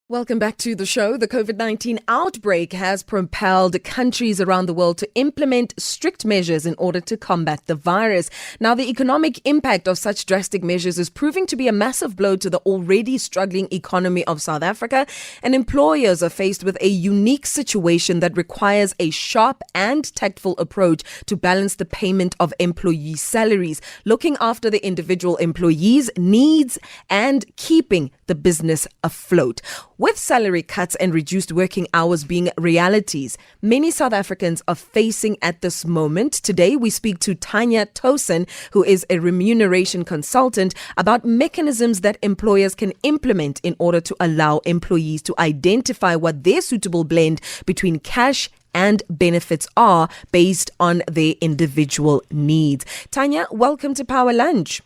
Welcome back to the show. The COVID-19 outbreak has propelled countries around the world to implement strict measures in order to combat the virus. Now, the economic impact of such drastic measures is proving to be a massive blow to the already struggling economy of South Africa, and employers are faced with a unique situation that requires a sharp and tactful approach to balance the payment of employee salaries, looking after the individual employees' needs and keeping the business afloat. With salary cuts and reduced working hours being realities many South Africans are facing at this moment, today we speak to Tanya Tosen, who is a remuneration consultant, about mechanisms that employers can implement in order to allow employees to identify what their suitable blend between cash and benefits are based on their individual needs. Tanya, welcome to Power Lunch.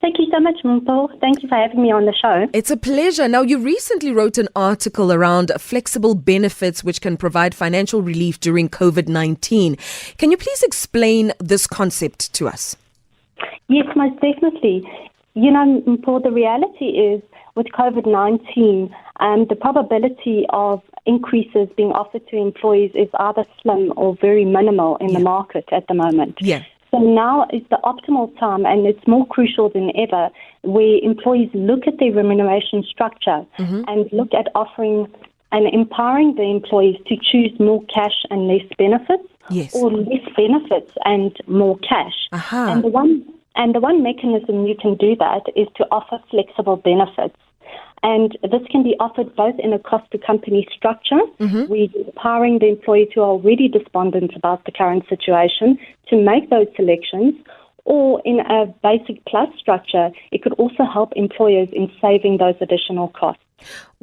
Thank you so much, Mumpo. Thank you for having me on the show. It's a pleasure. Now, you recently wrote an article around flexible benefits which can provide financial relief during COVID-19. Can you please explain this concept to us? Yes, most definitely. You know, Mumpo, the reality is with COVID-19, the probability of increases being offered to employees is either slim or very minimal in the market at the moment. Yeah. So now is the optimal time, and it's more crucial than ever, where employees look at their remuneration structure and look at offering and empowering the employees to choose more cash and less benefits, or less benefits and more cash. And the one mechanism you can do that is to offer flexible benefits. And this can be offered both in a cost-to-company structure, where you're empowering the employees who are already despondent about the current situation to make those selections, or in a basic plus structure. It could also help employers in saving those additional costs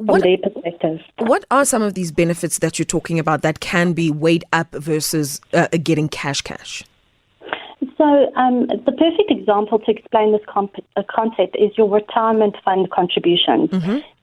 from their perspective. What are some of these benefits that you're talking about that can be weighed up versus getting cash? So the perfect example to explain this concept is your retirement fund contributions.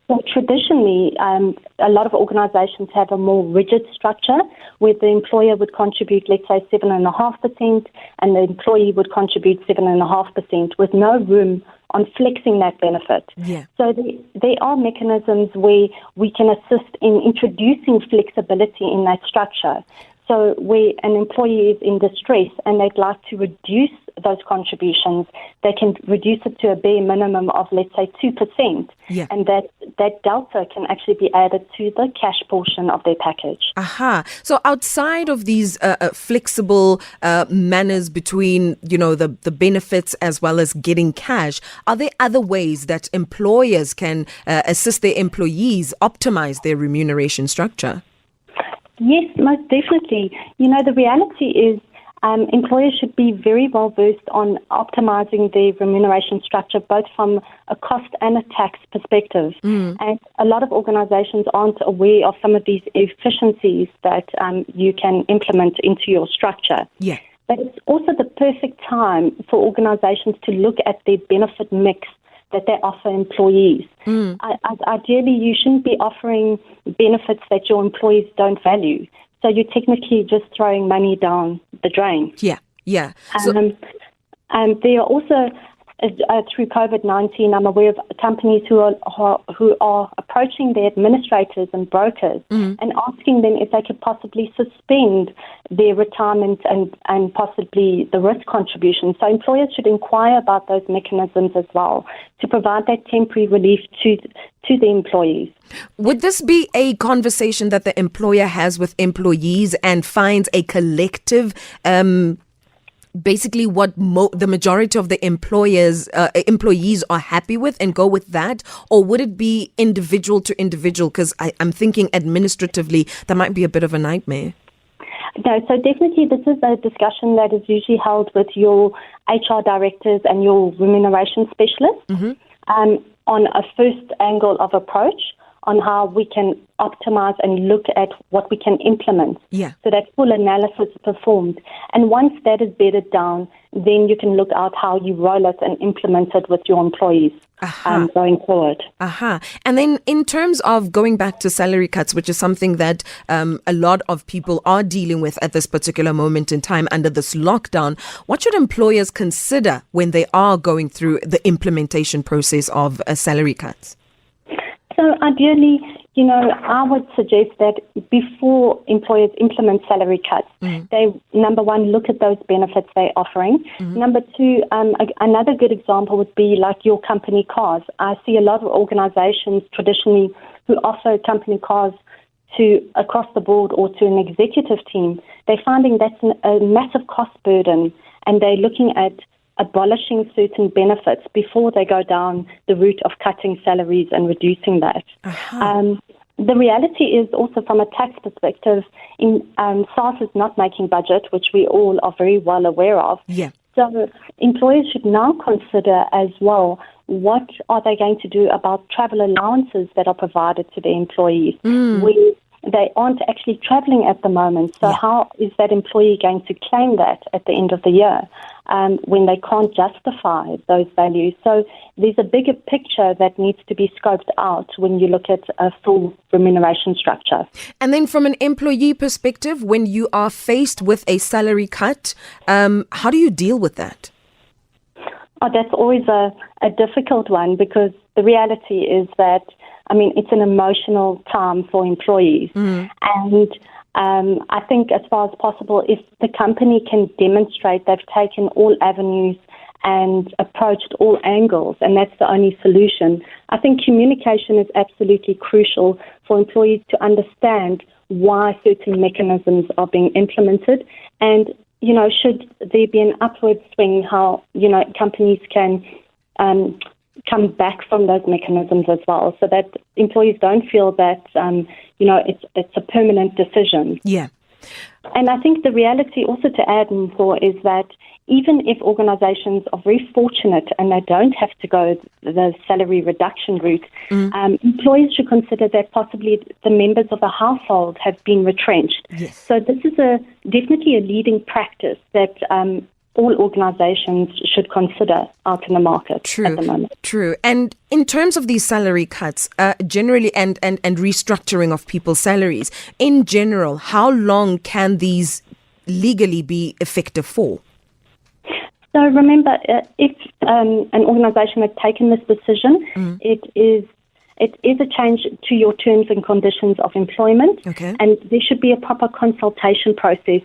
So traditionally, a lot of organizations have a more rigid structure where the employer would contribute, let's say, 7.5%, and the employee would contribute 7.5% with no room on flexing that benefit. So there are mechanisms where we can assist in introducing flexibility in that structure. So where an employee is in distress and they'd like to reduce those contributions, they can reduce it to a bare minimum of, let's say, 2%. And that delta can actually be added to the cash portion of their package. So outside of these flexible manners between, the benefits as well as getting cash, are there other ways that employers can assist their employees optimize their remuneration structure? Yes, most definitely. You know, the reality is employers should be very well versed on optimizing their remuneration structure, both from a cost and a tax perspective. And a lot of organizations aren't aware of some of these efficiencies that you can implement into your structure. But it's also the perfect time for organizations to look at their benefit mix that they offer employees. Ideally, you shouldn't be offering benefits that your employees don't value. So you're technically just throwing money down the drain. There are also, through COVID-19, I'm aware of companies who are approaching their administrators and brokers and asking them if they could possibly suspend their retirement and possibly the risk contribution. So employers should inquire about those mechanisms as well to provide that temporary relief to the employees. Would this be a conversation that the employer has with employees and finds a collective basically what the majority of the employees are happy with and go with that? Or would it be individual to individual? Because I'm thinking administratively, that might be a bit of a nightmare. No, so definitely this is a discussion that is usually held with your HR directors and your remuneration specialists on a first angle of approach on how we can optimize and look at what we can implement. So that full analysis is performed. And once that is bedded down, then you can look at how you roll it and implement it with your employees going forward. And then in terms of going back to salary cuts, which is something that a lot of people are dealing with at this particular moment in time under this lockdown, what should employers consider when they are going through the implementation process of salary cuts? So ideally, I would suggest that before employers implement salary cuts, they, number one, look at those benefits they're offering. Number two, another good example would be like your company cars. I see a lot of organizations traditionally who offer company cars to across the board or to an executive team. They're finding that's a massive cost burden, and they're looking at abolishing certain benefits before they go down the route of cutting salaries and reducing that. The reality is also from a tax perspective, SARS is not making budget, which we all are very well aware of. Yeah. So employers should now consider as well, what are they going to do about travel allowances that are provided to their employees? They aren't actually traveling at the moment. So how is that employee going to claim that at the end of the year when they can't justify those values? So there's a bigger picture that needs to be scoped out when you look at a full remuneration structure. And then from an employee perspective, when you are faced with a salary cut, how do you deal with that? Oh, that's always a difficult one, because the reality is that, it's an emotional time for employees. And I think as far as possible, if the company can demonstrate they've taken all avenues and approached all angles, and that's the only solution, I think communication is absolutely crucial for employees to understand why certain mechanisms are being implemented. And, should there be an upward swing, how, companies can come back from those mechanisms as well, so that employees don't feel that, it's a permanent decision. Yeah. And I think the reality also to add for is that even if organizations are very fortunate and they don't have to go the salary reduction route, employees should consider that possibly the members of a household have been retrenched. Yes. So this is definitely a leading practice that all organizations should consider out in the market at the moment. True. And in terms of these salary cuts, generally, and restructuring of people's salaries, in general, how long can these legally be effective for? So remember, if an organization has taken this decision, it is a change to your terms and conditions of employment, and there should be a proper consultation process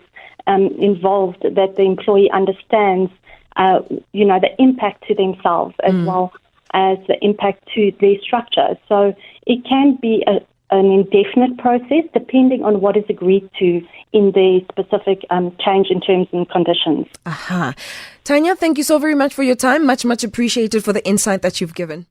involved that the employee understands, the impact to themselves as well as the impact to their structure. So it can be an indefinite process depending on what is agreed to in the specific change in terms and conditions. Tanya, thank you so very much for your time. Much, much appreciated for the insight that you've given.